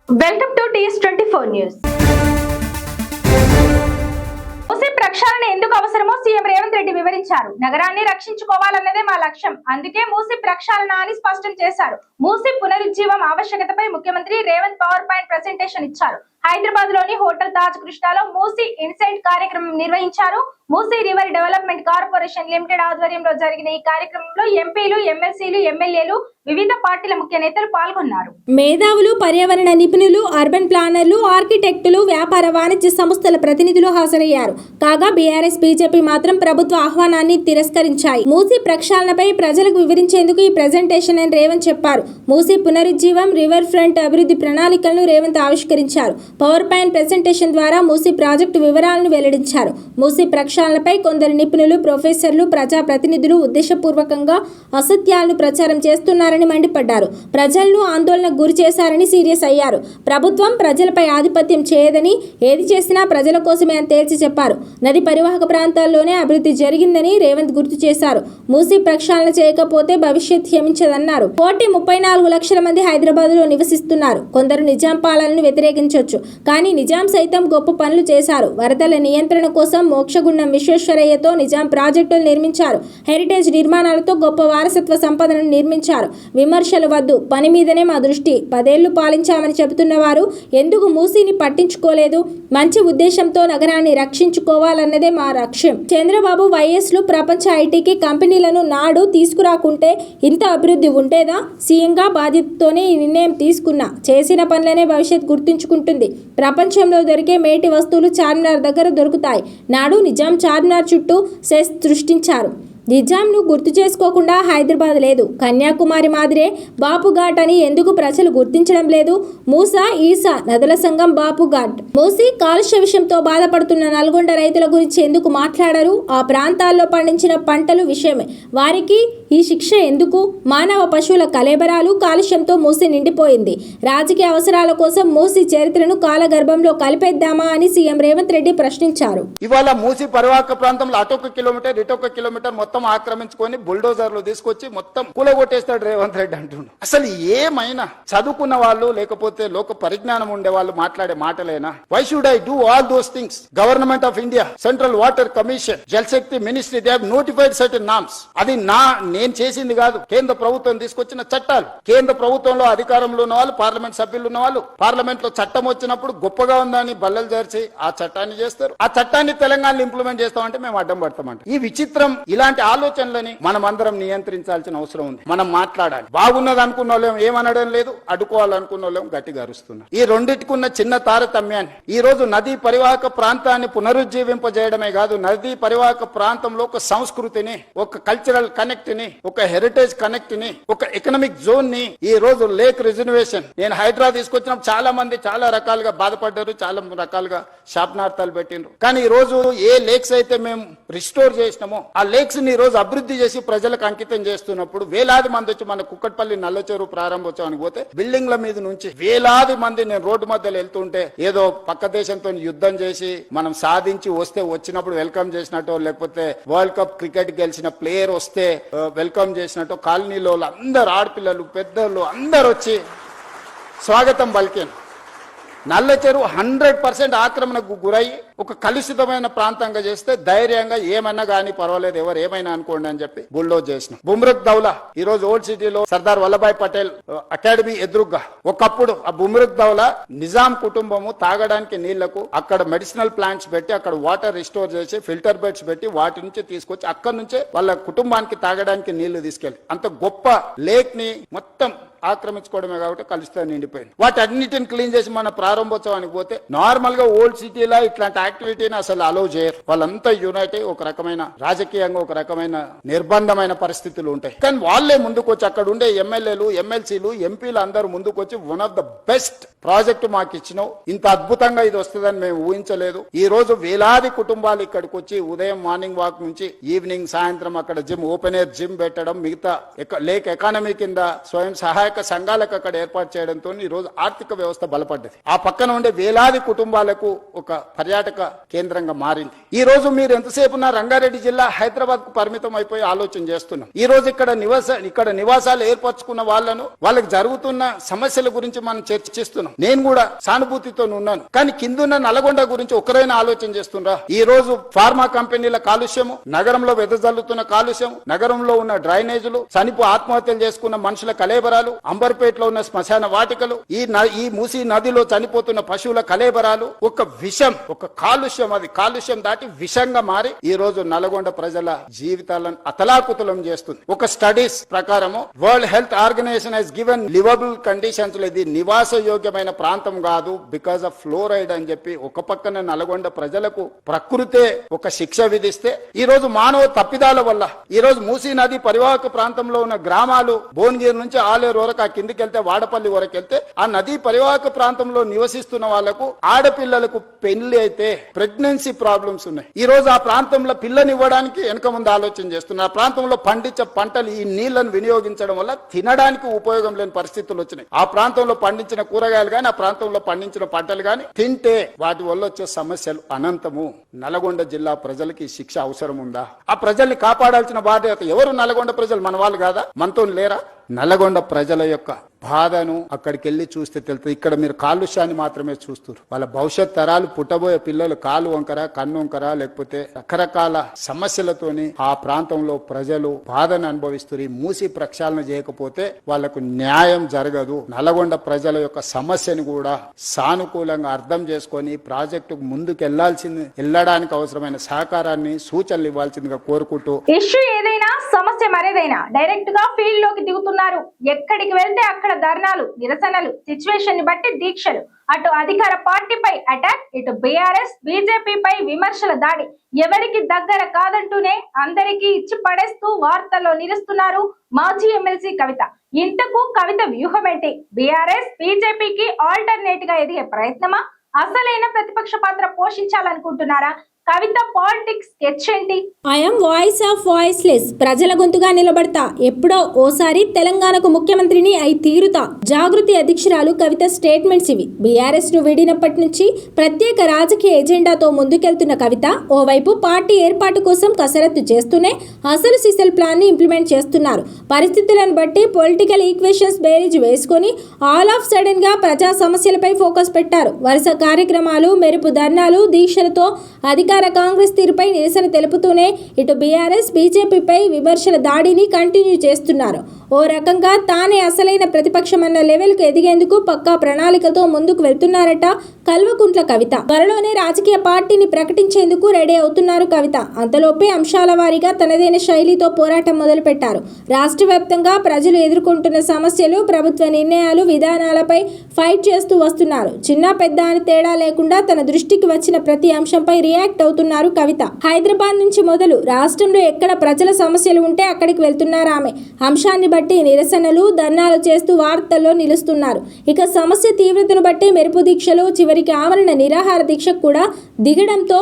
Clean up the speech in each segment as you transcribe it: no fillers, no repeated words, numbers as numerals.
Welcome to TS24 news. Musi ప్రక్షాళన ఎందుకు అవసరమో సీఎం రేవంత్ రెడ్డి వివరించారు. నగరాన్ని రక్షించుకోవాలన్నదే మా లక్ష్యం, అందుకే మూసీ ప్రక్షాళన అని స్పష్టం చేశారు. మూసీ పునరుజ్జీవం ఆవశ్యకతపై ముఖ్యమంత్రి రేవంత్ పవర్ పాయింట్ ప్రెజెంటేషన్ ఇచ్చారు. హైదరాబాద్ లోని హోటల్ తాజ్ కృష్ణాలో మూసీ ఇన్సైట్ కార్యక్రమం నిర్వహించారు. Musi river development corporation limited ఆధ్వర్యంలో జరిగిన ఈ కార్యక్రమంలో ఎంపీలు, ఎమ్మెల్సీలు, ఎమ్మెల్యేలు, వివిధ పార్టీల ముఖ్య నేతలు పాల్గొన్నారు. మేధావులు, పర్యావరణ నిపుణులు, అర్బన్ ప్లానర్లు, ఆర్కిటెక్టులు, వ్యాపార వాణిజ్య సంస్థల ప్రతినిధులు హాజరయ్యారు. కాగా బీఆర్ఎస్, బీజేపీ మాత్రం ప్రభుత్వ ఆహ్వానాన్ని తిరస్కరించాయి. మూసీ ప్రక్షాళనపై ప్రజలకు వివరించేందుకు ఈ ప్రెజెంటేషన్ అని రేవంత్ చెప్పారు. మూసీ పునరుజ్జీవం, రివర్ ఫ్రంట్ అభివృద్ధి ప్రణాళికలను రేవంత్ ఆవిష్కరించారు. పవర్ పాయింట్ ప్రెజెంటేషన్ ద్వారా మూసీ ప్రాజెక్టు వివరాలను వెల్లడించారు. మూసీ ప్రక్షాళనపై కొందరు నిపుణులు, ప్రొఫెసర్లు, ప్రజా ప్రతినిధులు ఉద్దేశపూర్వకంగా అసత్యాలను ప్రచారం చేస్తున్నారని మండిపడ్డారు. ప్రజలను ఆందోళనకు గురి చేశారని సీరియస్ అయ్యారు. ప్రభుత్వం ప్రజలపై ఆధిపత్యం చేయదని, ఏది చేసినా ప్రజల కోసమే అని తేల్చి చెప్పారు. నది పరివాహక ప్రాంతాల్లోనే అభివృద్ధి జరిగిందని రేవంత్ గుర్తు చేశారు. మూసీ ప్రక్షాళన చేయకపోతే భవిష్యత్ క్షమించదన్నారు. 34 లక్షల మంది హైదరాబాద్ లో నివసిస్తున్నారు. కొందరు నిజాం పాలనను వ్యతిరేకించొచ్చు, కానీ నిజాం సైతం గొప్ప పనులు చేశారు. వరదల నియంత్రణ కోసం మోక్షగుండం విశ్వేశ్వరయ్యతో నిజాం ప్రాజెక్టులు నిర్మించారు. హెరిటేజ్ నిర్మాణాలతో గొప్ప వారసత్వ సంపదను నిర్మించారు. విమర్శలు వద్దు, పని మీదనే మా దృష్టి. 10 ఏళ్లు పాలించామని చెబుతున్న వారు ఎందుకు మూసీని పట్టించుకోలేదు? మంచి ఉద్దేశంతో నగరాన్ని రక్షించుకోవాలన్నదే మా లక్ష్యం. చంద్రబాబు, వైఎస్లు ప్రపంచ ఐటీకి కంపెనీలను నాడు తీసుకురాకుంటే ఇంత అభివృద్ధి ఉండేదా? సీఎంగా బాధ్యతతోనే ఈ నిర్ణయం తీసుకున్నా. చేసిన పనులనే భవిష్యత్ గుర్తుంచుకుంటుంది. ప్రపంచంలో దొరికే మేటి వస్తువులు చార్మినార్ దగ్గర దొరుకుతాయి. నాడు నిజాం చార్మినార్ చుట్టూ సెస్ సృష్టించారు. నిజాంను గుర్తు చేసుకోకుండా హైదరాబాద్ లేదు. కన్యాకుమారి మాదిరే బాపుఘాట్ అని ఎందుకు ప్రజలు గుర్తించడం లేదు? మూసా, ఈసా నదుల సంగం బాపుఘాట్. మూసీ కాలుష్య విషయంతో బాధపడుతున్న నల్గొండ రైతుల గురించి ఎందుకు మాట్లాడరు? ఆ ప్రాంతాల్లో పండించిన పంటలు విషయమే. వారికి ఈ శిక్ష ఎందుకు? మానవ పశువుల కలేబరాలు కాలుష్యంతో మూసీ నిండిపోయింది. రాజకీయ అవసరాల కోసం మూసీ చరిత్రను కాలగర్భంలో కలిపేద్దామా అని సీఎం రేవంత్ రెడ్డి ప్రశ్నించారు. ఇవాళ మూసీ పరివాహక ప్రాంతంలో అటొక కిలోమీటర్, ఇటొక కిలోమీటర్ మొత్తం ఆక్రమించుకొని బుల్డోజర్లు తీసుకొచ్చి మొత్తం కూలగొట్టేస్తాడు రేవంత్ రెడ్డి అంటుండు. అసలు ఏమైనా చదువుకున్న వాళ్ళు, లేకపోతే లోక పరిజ్ఞానం ఉండే వాళ్ళు మాట్లాడే మాటలేనా? Why should I do all those things? Government of India, central water commission, Jal Shakti ministry, they have notified certain norms. అది నేను చేసింది కాదు, కేంద్ర ప్రభుత్వం తీసుకొచ్చిన చట్టాలు. కేంద్ర ప్రభుత్వంలో అధికారంలో ఉన్న వాళ్ళు, పార్లమెంట్ సభ్యులు ఉన్న వాళ్ళు, పార్లమెంట్ లో చట్టం వచ్చినప్పుడు గొప్పగా ఉందని బల్లలు జరిచి ఆ చట్టాన్ని చేస్తారు. ఆ చట్టాన్ని తెలంగాణలో ఇంప్లిమెంట్ చేస్తామంటే మేము అడ్డం పడతామంట. ఈ విచిత్రం, ఇలాంటి ఆలోచనలని మనం అందరం నియంత్రించాల్సిన అవసరం ఉంది. మనం మాట్లాడాలి. బాగున్నది అనుకున్న వాళ్ళం ఏమనడం లేదు, అడ్డుకోవాలనుకున్న వాళ్ళం గట్టిగా అరుస్తున్నారు. ఈ రెండింటికున్న చిన్న తారతమ్యాన్ని ఈ రోజు నదీ పరివాహక ప్రాంతాన్ని పునరుజ్జీవింపజేయడమే కాదు, నదీ పరివాహక ప్రాంతంలో ఒక సంస్కృతిని, ఒక కల్చరల్ కనెక్ట్ ని, ఒక హెరిటేజ్ కనెక్ట్ ని, ఒక ఎకనామిక్ జోన్ ని, ఈ రోజు లేక్ రిజర్వేషన్ నేను హైదరాబాద్ తీసుకొచ్చినప్పుడు చాలా మంది చాలా రకాలుగా బాధపడ్డారు, చాలా రకాలుగా శాపనార్థాలు పెట్టిండ్రు. కానీ ఈ రోజు ఏ లేక్స్ అయితే మేము రిస్టోర్ చేసినామో ఆ లేక్స్ ని ఈ రోజు అభివృద్ధి చేసి ప్రజలకు అంకితం చేస్తున్నప్పుడు వేలాది మంది వచ్చి మన కుక్కట్పల్లి నల్లచెరువు ప్రారంభోత్సవానికి పోతే బిల్డింగ్ల మీద నుంచి వేలాది మంది, నేను రోడ్డు మధ్యలో వెళ్తుంటే ఏదో పక్క దేశంతో యుద్ధం చేసి మనం సాధించి వస్తే వచ్చినప్పుడు వెల్కమ్ చేసినట్టు, లేకపోతే వరల్డ్ కప్ క్రికెట్ గెలిచిన ప్లేయర్ వస్తే వెల్కమ్ చేసినట్టు కాలనీలో అందరు ఆడపిల్లలు, పెద్దలు అందరు వచ్చి స్వాగతం పలికాను. నల్ల చెరువు 100% ఆక్రమణకు గురై ఒక కలుషితమైన ప్రాంతంగా చేస్తే ధైర్యంగా ఏమన్నా గానీ పర్వాలేదు, ఎవరు ఏమైనా అనుకోండి అని చెప్పి బుల్డోజ్ చేసిన బుమ్రక్ దౌలా ఈ రోజు ఓల్డ్ సిటీలో సర్దార్ వల్లభాయ్ పటేల్ అకాడమీ ఎదురుగా ఒకప్పుడు ఆ బుమ్రక్ దౌలా నిజాం కుటుంబము తాగడానికి నీళ్లకు అక్కడ మెడిసినల్ ప్లాంట్స్ పెట్టి అక్కడ వాటర్ రిస్టోర్ చేసి ఫిల్టర్ బెడ్స్ పెట్టి వాటి నుంచి తీసుకొచ్చి అక్కడ నుంచే వాళ్ళ కుటుంబానికి తాగడానికి నీళ్లు తీసుకెళ్లి అంత గొప్ప లేక్ ని మొత్తం ఆక్రమించుకోవడమే కాబట్టి కలుషితం నిండిపోయింది. వాటి అన్నిటిని క్లీన్ చేసి మన ప్రారంభోత్సవానికి పోతే నార్మల్ గా ఓల్డ్ సిటీలో ఇట్లాంటి యాక్టివిటీని అసలు అలౌ చేయరు. వాళ్ళంతా యునైట్ అయ్యి ఒక రకమైన రాజకీయంగా ఒక రకమైన నిర్బంధమైన పరిస్థితులు ఉంటాయి. కానీ వాళ్లే ముందుకు వచ్చి అక్కడ ఉండే ఎమ్మెల్యేలు, ఎమ్మెల్సీలు, ఎంపీలు అందరూ ముందుకు వచ్చి one of the best project మాకు ఇచ్చినావు, ఇంత అద్భుతంగా ఇది వస్తుందని మేము ఊహించలేదు. ఈ రోజు వేలాది కుటుంబాలు ఇక్కడికి వచ్చి ఉదయం మార్నింగ్ వాక్ నుంచి ఈవినింగ్ సాయంత్రం అక్కడ జిమ్, ఓపెన్ ఎయిర్ జిమ్ పెట్టడం, మిగతా లేక్ ఎకానమీ కింద స్వయం సహాయక సంఘాలకు అక్కడ ఏర్పాటు చేయడంతో ఈ రోజు ఆర్థిక వ్యవస్థ బలపడ్డది. ఆ పక్కన ఉండే వేలాది కుటుంబాలకు ఒక పర్యాటక కేంద్రంగా మారింది. ఈ రోజు మీరు ఎంతసేపు నా రంగారెడ్డి జిల్లా హైదరాబాద్ కు పరిమితం అయిపోయి ఆలోచన చేస్తున్నాం. ఈ రోజు ఇక్కడ నివాసాలు ఏర్పరచుకున్న వాళ్ళను, వాళ్ళకి జరుగుతున్న సమస్యల గురించి మనం చర్చిస్తున్నాం. నేను కూడా సానుభూతితో ఉన్నాను. కానీ కిందున్న నల్గొండ గురించి ఒక్కరైనా ఆలోచన చేస్తుండ్రా? ఈ రోజు ఫార్మా కంపెనీల కాలుష్యము, నగరంలో వెదజల్లుతున్న కాలుష్యం, నగరంలో ఉన్న డ్రైనేజీలు, ఆత్మహత్యలు చేసుకున్న మనుషుల కలేబరాలు, అంబర్పేటలో ఉన్న శ్మశాన వాటికలు, ఈ మూసీ నదిలో చనిపోతున్న పశువుల కలేబరాలు, ఒక విషం, ఒక కాలుష్యం, అది కాలుష్యం దాటి విషంగా మారి ఈ రోజు నల్గొండ ప్రజల జీవితాలను అతలాకుతలం చేస్తుంది. ఒక స్టడీస్ ప్రకారము world health organisation has given livable conditions, ఇది నివాస యోగ్యమైన ప్రాంతం కాదు బికాస్ ఆఫ్ ఫ్లోరైడ్ అని చెప్పి ఒక పక్కన నల్గొండ ప్రజలకు ప్రకృతే ఒక శిక్ష విధిస్తే, ఈ రోజు మానవ తప్పిదాల వల్ల ఈ రోజు మూసీ నది పరివాహక ప్రాంతంలో ఉన్న గ్రామాలు భువనగిరి నుంచి ఆలేరు వరకు, ఆ కిందికి వెళ్తే వాడపల్లి వరకు వెళ్తే, ఆ నదీ పరివాహక ప్రాంతంలో నివసిస్తున్న వాళ్లకు ఆడపిల్లలకు పెళ్లి అయితే ప్రెగ్నెన్సీ ప్రాబ్లమ్స్ ఉన్నాయి. ఈ రోజు ఆ ప్రాంతంలో పిల్లనివ్వడానికి వెనక ముందు ఆలోచన చేస్తున్నారు. ఆ ప్రాంతంలో పండించే పంటలు ఈ నీళ్లను వినియోగించడం వల్ల తినడానికి ఉపయోగం లేని పరిస్థితులు వచ్చినాయి. ఆ ప్రాంతంలో పండించిన కూరగాయలు గాని, ఆ ప్రాంతంలో పండించిన పంటలు గాని తింటే వాటి వల్ల వచ్చే సమస్యలు అనంతము. నల్గొండ జిల్లా ప్రజలకి శిక్ష అవసరం ఉందా? ఆ ప్రజల్ని కాపాడాల్సిన బాధ్యత ఎవరు? నల్గొండ ప్రజలు మన వాళ్ళు కాదా? మనతో లేరా? నల్గొండ ప్రజల యొక్క బాధను అక్కడికి వెళ్లి చూస్తే తెలుస్తుంది. ఇక్కడ మీరు కాలుష్యాన్ని మాత్రమే చూస్తారు. వాళ్ళ భవిష్యత్ తరాలు పుట్టబోయే పిల్లలు కాలు వంకర, కన్ను వంకర, లేకపోతే రకరకాల సమస్యలతోని ఆ ప్రాంతంలో ప్రజలు బాధను అనుభవిస్తారు. ఈ మూసి ప్రక్షాళన చేయకపోతే వాళ్లకు న్యాయం జరగదు. నల్గొండ ప్రజల యొక్క సమస్యను కూడా సానుకూలంగా అర్థం చేసుకొని ప్రాజెక్టుకు ముందుకు వెళ్ళడానికి అవసరమైన సహకారాన్ని, సూచనలు ఇవ్వాల్సిందిగా కోరుకుంటూ, ఇష్యూ ఏదైనా సమస్య మరేదైనా డైరెక్ట్ గా ఫీల్డ్ లోకి దిగుతున్నారు. ఎక్కడికి వెళ్తే అక్కడ ధర్నాలు, నిరసనలు, సిచ్యువేషన్ ని బట్టి దీక్షలు, అటు అధికార పార్టీపై అటాక్, ఇటు బీఆర్ఎస్ బీజేపీపై విమర్శల దాడి. ఎవరికి దగ్గర కాదంటూనే అందరికీ ఇచ్చి పడేస్తూ వార్తల్లో నిలుస్తున్నారు మాజీ ఎమ్మెల్సీ కవిత. ఇంతకు కవిత వ్యూహం ఏంటి? బీఆర్ఎస్ బీజేపీకి ఆల్టర్నేట్ గా ఎదిగే ప్రయత్నమా? అసలైన ప్రతిపక్ష పాత్ర పోషించాలనుకుంటున్నారా? కవిత పాలిటిక్స్ స్కెచ్ ఏంటి? ఐఎమ్ వాయిస్ ఆఫ్ వాయిస్లెస్, ప్రజల గొంతుగా నిలబడతా, ఎప్పుడో ఓసారి తెలంగాణకు ముఖ్యమంత్రిని అయి తీరుతా. జాగృతి అధ్యక్షురాలు కవిత స్టేట్మెంట్స్ ఇవి. బీఆర్ఎస్ ను వీడినప్పటి నుంచి ప్రత్యేక రాజకీయ ఎజెండాతో ముందుకెళ్తున్న కవిత ఓవైపు పార్టీ ఏర్పాటు కోసం కసరత్తు చేస్తూనే అసలు సిసల్ ప్లాన్ ని ఇంప్లిమెంట్ చేస్తున్నారు. పరిస్థితులను బట్టి పొలిటికల్ ఈక్వేషన్స్ బేరీజ్ వేసుకొని ఆల్ ఆఫ్ సడన్ గా ప్రజా సమస్యలపై ఫోకస్ పెట్టారు. వరుస కార్యక్రమాలు, మెరుపు ధర్నాలు, దీక్షలతో అధికార కాంగ్రెస్ తీరుపై నిరసన తెలుపుతూనే ఇటు బీఆర్ఎస్ బీజేపీపై విమర్శల దాడిని కంటిన్యూ చేస్తున్నారు. ఓ రకంగా తానే అసలైన ప్రతిపక్షమన్న లెవెల్కు ఎదిగేందుకు పక్కా ప్రణాళికతో ముందుకు వెళ్తున్నారట కల్వకుంట్ల కవిత. త్వరలోనే రాజకీయ పార్టీని ప్రకటించేందుకు రెడీ అవుతున్నారు కవిత. అంతలోపే అంశాల వారీగా తనదైన శైలితో పోరాటం మొదలుపెట్టారు. రాష్ట్ర వ్యాప్తంగా ప్రజలు ఎదుర్కొంటున్న సమస్యలు, ప్రభుత్వ నిర్ణయాలు, విధానాలపై ఫైట్ చేస్తూ వస్తున్నారు. చిన్న పెద్ద అని తేడా లేకుండా తన దృష్టికి వచ్చిన ప్రతి అంశంపై రియాక్ట్ అవుతున్నారు కవిత. హైదరాబాద్ నుంచి మొదలు రాష్ట్రంలో ఎక్కడ ప్రజల సమస్యలు ఉంటే అక్కడికి వెళ్తున్నారు ఆమె. అంశాన్ని బట్టి నిరసనలు, ధర్నాలు చేస్తూ వార్తల్లో నిలుస్తున్నారు. ఇక సమస్య తీవ్రతను బట్టి మెరుపు దీక్షలు, చివరికి ఆమరణ నిరాహార దీక్షకు కూడా దిగడంతో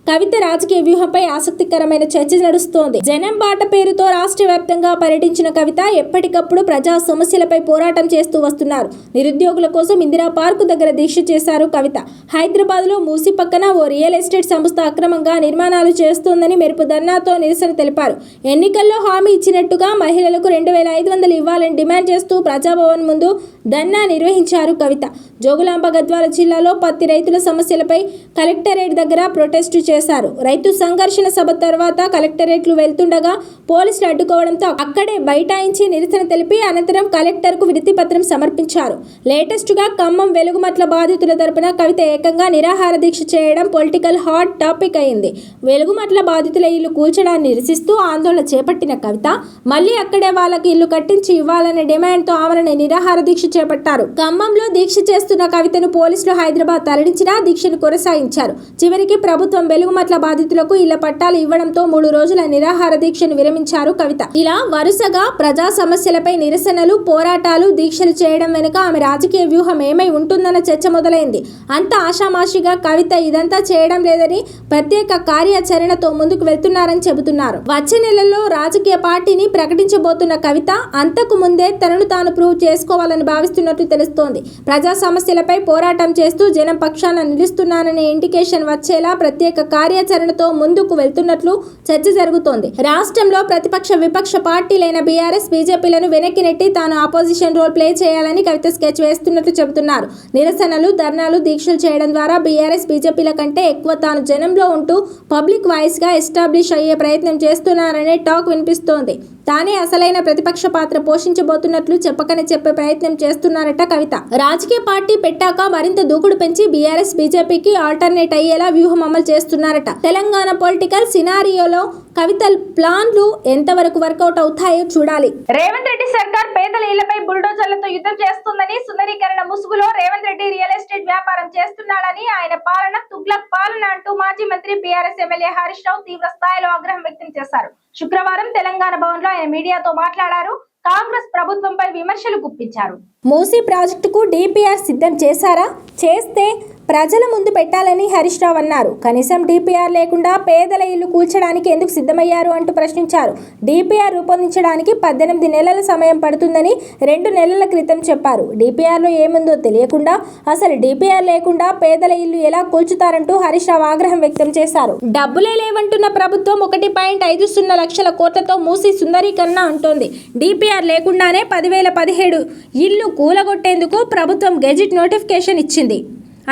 కవిత రాజకీయ వ్యూహంపై ఆసక్తికరమైన చర్చ నడుస్తోంది. జనం బాట పేరుతో రాష్ట్ర వ్యాప్తంగా పర్యటించిన కవిత ఎప్పటికప్పుడు ప్రజా సమస్యలపై పోరాటం చేస్తూ వస్తున్నారు. నిరుద్యోగుల కోసం ఇందిరా పార్కు దగ్గర దీక్ష చేశారు కవిత. హైదరాబాద్ లో మూసి పక్కన ఓ రియల్ ఎస్టేట్ సంస్థ అక్రమంగా నిర్మాణాలు చేస్తోందని మెరుపు ధర్నాతో నిరసన తెలిపారు. ఎన్నికల్లో హామీ ఇచ్చినట్టుగా మహిళలకు 2500 ఇవ్వాలని డిమాండ్ చేస్తూ ప్రజాభవన్ ముందు ధర్నా నిర్వహించారు కవిత. జోగులాంబ గద్వాల జిల్లాలో పత్తి రైతుల సమస్యలపై కలెక్టరేట్ దగ్గర ప్రొటెస్టు చేశారు. రైతు సంఘర్షణ సభ తర్వాత కలెక్టరేట్లు వెళ్తుండగా పోలీసులు అడ్డుకోవడంతో అక్కడే బైఠాయించి నిరసన తెలిపి అనంతరం కలెక్టర్ కు వినతి పత్రం సమర్పించారు. లేటెస్ట్ గా ఖమ్మం వెలుగుమట్ల బాధితుల తరపున కవిత ఏకంగా నిరాహార దీక్ష చేయడం పొలిటికల్ హాట్ టాపిక్ అయింది. వెలుగుమట్ల బాధితుల ఇల్లు కూల్చడాన్ని నిరసిస్తూ ఆందోళన చేపట్టిన కవిత మళ్లీ అక్కడే వాళ్ళకి ఇల్లు కట్టించి ఇవ్వాలనే డిమాండ్ తో ఆమెను నిరాహార దీక్ష చేపట్టారు. ఖమ్మంలో దీక్ష చేస్తున్న కవితను పోలీసులు హైదరాబాద్ తరలించినా దీక్షను కొనసాగించారు. చివరికి ప్రభుత్వం వెలుగుమట్ల బాధితులకు ఇళ్ల పట్టాలు ఇవ్వడంతో 3 రోజుల నిరాహార దీక్షను విరమించారు కవిత. ఇలా వరుసగా ప్రజా సమస్యలపై నిరసనలు, పోరాటాలు, దీక్షలు చేయడం వెనుక ఆమె రాజకీయ వ్యూహం ఏమై ఉంటుందన్న చర్చ మొదలైంది. అంత ఆషామాషిగా కవిత ఇదంతా చేయడం లేదని, ప్రత్యేక కార్యాచరణతో ముందుకు వెళ్తున్నారని చెబుతున్నారు. వచ్చే నెలలో రాజకీయ పార్టీని ప్రకటించబోతున్న కవిత అంతకు ముందే తనను తాను ప్రూవ్ చేసుకోవాలని భావిస్తున్నట్టు తెలుస్తోంది. ప్రజా సమస్యలపై పోరాటం చేస్తూ జనం పక్షాన నిలుస్తున్నారనే ఇండికేషన్ వచ్చేలా ప్రత్యేక కార్యాచరణతో ముందుకు వెళ్తున్నట్లు చర్చ జరుగుతోంది. రాష్ట్రంలో ప్రతిపక్ష విపక్ష పార్టీలైన బీఆర్ఎస్ బీజేపీలను వెనక్కి నెట్టి తాను ఆపోజిషన్ రోల్ ప్లే చేయాలని కవిత స్కెచ్ వేస్తున్నట్లు చెబుతున్నారు. నిరసనలు, ధర్నాలు, దీక్షలు చేయడం ద్వారా బీఆర్ఎస్ బీజేపీల కంటే ఎక్కువ తాను జనంలో ఉంటూ పబ్లిక్ వాయిస్ గా ఎస్టాబ్లిష్ అయ్యే ప్రయత్నం చేస్తున్నారనే టాక్ వినిపిస్తోంది. తానే అసలైన ప్రతిపక్ష పాత్ర పోషించబోతున్నట్లు చెప్పకనే చెప్పే ప్రయత్నం చేస్తున్నారట కవిత. రాజకీయ పార్టీ పెట్టాక మరింత దూకుడు పెంచి బీఆర్ఎస్ బీజేపీకి ఆల్టర్నేట్ అయ్యేలా వ్యూహం అమలు చేస్తున్నారట. తెలంగాణ పొలిటికల్ సినారియోలో కవిత ప్లాన్లు ఎంతవరకు వర్కౌట్ అవుతాయో చూడాలి. రేవంత్ రెడ్డి సర్కార్ పేదల ఇళ్లపై బుల్డోజర్లతో యుద్ధం చేస్తుందని, సుందరీకరణ ముసుగులో రేవంత్ రెడ్డి రియల్ ఎస్టేట్ వ్యాపారం చేస్తున్నాడని, ఆయన పాలన తుగ్లక్ పాలన అంటూ మాజీ మంత్రి బీఆర్ఎస్ ఎమ్మెల్యే హరీష్ రావు తీవ్ర స్థాయిలో ఆగ్రహం వ్యక్తం చేశారు. శుక్రవారం తెలంగాణ భవన్ లో ఆయన మీడియాతో మాట్లాడారు. కాంగ్రెస్ ప్రభుత్వంపై విమర్శలు గుప్పించారు. మూసీ ప్రాజెక్టుకు డిపిఆర్ సిద్ధం చేశారా? చేస్తే ప్రజల ముందు పెట్టాలని హరీష్ రావు అన్నారు. కనీసం డిపిఆర్ లేకుండా పేదల ఇల్లు కూల్చడానికి ఎందుకు సిద్ధమయ్యారు అంటూ ప్రశ్నించారు. డిపిఆర్ రూపొందించడానికి 18 నెలల సమయం పడుతుందని 2 నెలల క్రితం చెప్పారు. డిపిఆర్లో ఏముందో తెలియకుండా అసలు డిపిఆర్ లేకుండా పేదల ఇల్లు ఎలా కూల్చుతారంటూ హరీష్ రావు ఆగ్రహం వ్యక్తం చేశారు. డబ్బులే లేవంటున్న ప్రభుత్వం 1.50 లక్షల కోట్లతో మూసీ సుందరీకరణ అంటోంది. డిపిఆర్ లేకుండానే 10,017 ఇల్లు కూలగొట్టేందుకు ప్రభుత్వం గెజిట్ నోటిఫికేషన్ ఇచ్చింది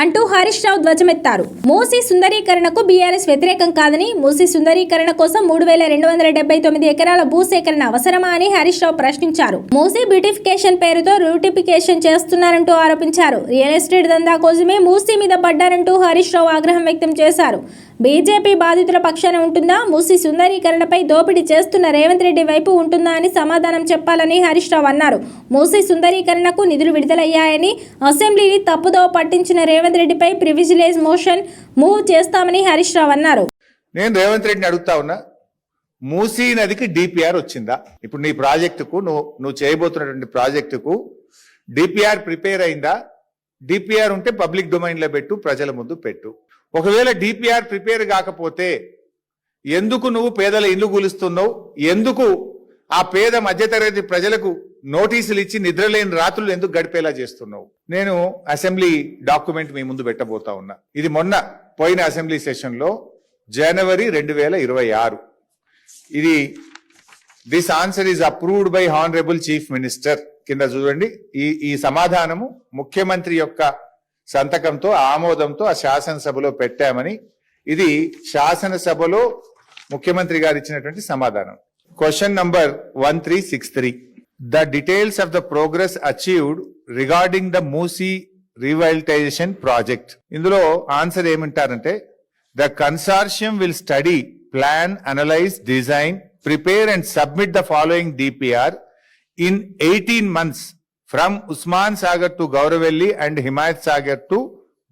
అంటూ హరీష్ రావు ధ్వజమెత్తారు. మూసీ సుందరీకరణకు బీఆర్ఎస్ వ్యతిరేకం కాదని, మూసీ సుందరీకరణ కోసం 3,279 ఎకరాల భూసేకరణ అవసరమా అని హరీష్ రావు ప్రశ్నించారు. మూసీ బ్యూటిఫికేషన్ పేరుతో రూటిఫికేషన్ చేస్తున్నారంటూ ఆరోపించారు. రియల్ ఎస్టేట్ దందా కోసమే మూసీ మీద పడ్డారంటూ హరీష్ రావు ఆగ్రహం వ్యక్తం చేశారు. బీజేపీ బాధితుల పక్షాన ఉంటుందా? మూసీ సుందరీకరణపై దోపిడీ చేస్తున్న రేవంత్ రెడ్డి వైపు ఉంటుందా అని సమాధానం చెప్పాలని హరీష్ రావు అన్నారు. మూసీ సుందరీకరణకు నిధులు విడుదలయ్యాయని, అసెంబ్లీని తప్పుదోవ పట్టించిన రేవంత్ రెడ్డిపై ప్రివిజిలేజ్ మోషన్ మూవ్ చేస్తామని హరీష్ రావు అన్నారు. నేను రేవంత్ రెడ్డిని అడుగుతా ఉన్నా, మూసీ నదికి డిపిఆర్ వచ్చిందా? ఇప్పుడు నీ ప్రాజెక్టుకు నువ్వు చేయబోతున్నటువంటి ప్రాజెక్టుకు డిపిఆర్ ప్రిపేర్ అయిందా? డిపిఆర్ ఉంటే పబ్లిక్ డొమైన్ లో పెట్టు, ప్రజల ముందు పెట్టు. ఒకవేళ డిపిఆర్ ప్రిపేర్ కాకపోతే ఎందుకు నువ్వు పేదల ఇల్లు కూలుస్తున్నావు? ఎందుకు ఆ పేద మధ్యతరగతి ప్రజలకు నోటీసులు ఇచ్చి నిద్రలేని రాత్రులు ఎందుకు గడిపేలా చేస్తున్నావు? నేను అసెంబ్లీ డాక్యుమెంట్ మీ ముందు పెట్టబోతా ఉన్నా. ఇది మొన్న పోయిన అసెంబ్లీ సెషన్ లో జనవరి 2026. ఇది this answer is approved by honourable chief minister కింద చూడండి. ఈ సమాధానము ముఖ్యమంత్రి యొక్క సంతకంతో ఆమోదంతో ఆ శాసనసభలో పెట్టామని, ఇది శాసనసభలో ముఖ్యమంత్రి గారు ఇచ్చినటువంటి సమాధానం. Question number 1363. The details of the progress achieved regarding the Moosi revitalization project. ఇందులో ఆన్సర్ ఏమంటారంటే, the consortium will study, plan, analyze, design, prepare and submit the following DPR in 18 months from Usman Sagar to Gauravelli and Himayat Sagar to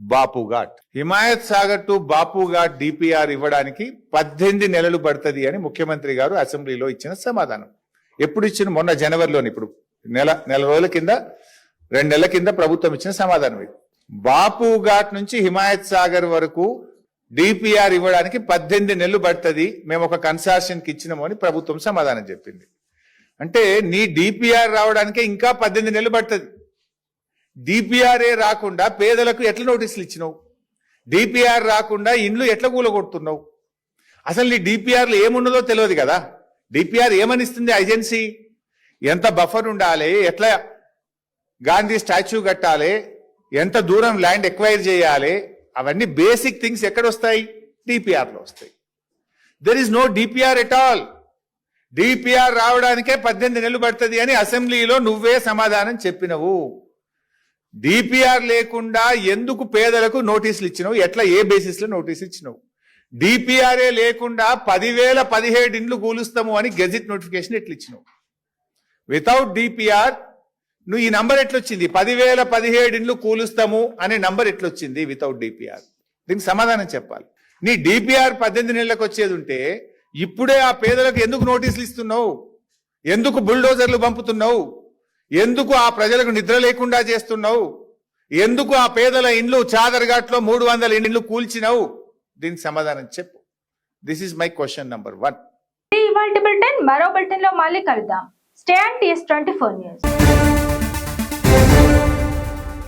Bapu ghat. Himayat Sagar to Bapu ghat DPR ఇవ్వడానికి 18 నెలలు పడుతుంది అని ముఖ్యమంత్రి గారు అసెంబ్లీలో ఇచ్చిన సమాధానం. ఎప్పుడు ఇచ్చిన? మొన్న జనవరిలోని. ఇప్పుడు నెల రోజుల కింద, 2 నెలల కింద ప్రభుత్వం ఇచ్చిన సమాధానం ఇది. బాపు ఘాట్ నుంచి హిమాయత్ సాగర్ వరకు డిపిఆర్ ఇవ్వడానికి 18 నెలలు పడుతుంది, మేము ఒక కన్సార్షియంకి ఇచ్చినాము అని ప్రభుత్వం సమాధానం చెప్పింది. అంటే నీ డిపిఆర్ రావడానికే ఇంకా 18 నెలలు పడుతుంది. డిపిఆర్ఏ రాకుండా పేదలకు ఎట్లా నోటీసులు ఇచ్చినావు? డిపిఆర్ రాకుండా ఇండ్లు ఎట్లా కూలగొడుతున్నావు? అసలు నీ డిపిఆర్లో ఏమున్నదో తెలియదు కదా. డిపిఆర్ ఏమనిస్తుంది ఏజెన్సీ? ఎంత బఫర్ ఉండాలి, ఎట్లా గాంధీ స్టాచ్యూ కట్టాలి, ఎంత దూరం ల్యాండ్ ఎక్వైర్ చేయాలి, అవన్నీ బేసిక్ థింగ్స్ ఎక్కడొస్తాయి? డిపిఆర్లో వస్తాయి. There is no DPR at all. DPR రావడానికే 18 నెలలు పడుతుంది అని అసెంబ్లీలో నువ్వే సమాధానం చెప్పినవు. డిపిఆర్ లేకుండా ఎందుకు పేదలకు నోటీసులు ఇచ్చినావు? ఎట్లా, ఏ బేసిస్ లో నోటీస్ ఇచ్చినావు? డిపిఆర్ఏ లేకుండా 10,017 ఇండ్లు కూలుస్తాము అని గెజిట్ నోటిఫికేషన్ ఎట్లా ఇచ్చినావు? వితౌట్ డిపిఆర్ నువ్వు ఈ నంబర్ ఎట్లొచ్చింది? 10,017 ఇండ్లు కూలుస్తాము అనే నంబర్ ఎట్లొచ్చింది వితౌట్ డిపిఆర్? దీనికి సమాధానం చెప్పాలి. నీ డిపిఆర్ 18 నెలలకు వచ్చేది ఉంటే ఇప్పుడే ఆ పేదలకు ఎందుకు నోటీసులు ఇస్తున్నావు? ఎందుకు బుల్డోజర్లు పంపుతున్నావు? ఎందుకు ఆ ప్రజలకు నిద్ర లేకుండా చేస్తున్నావు? ఎందుకు ఆ పేదల ఇండ్లు చాదర్ఘాట్లో 300 ఇండ్లు కూల్చినావు? దీనికి సమాధానం చెప్పు. This is my question number 1. ఇవాల్టి బులెటిన్ మరో బులెటిన్ లో మళ్ళీ కలుద్దాం. Stay and TS24 news.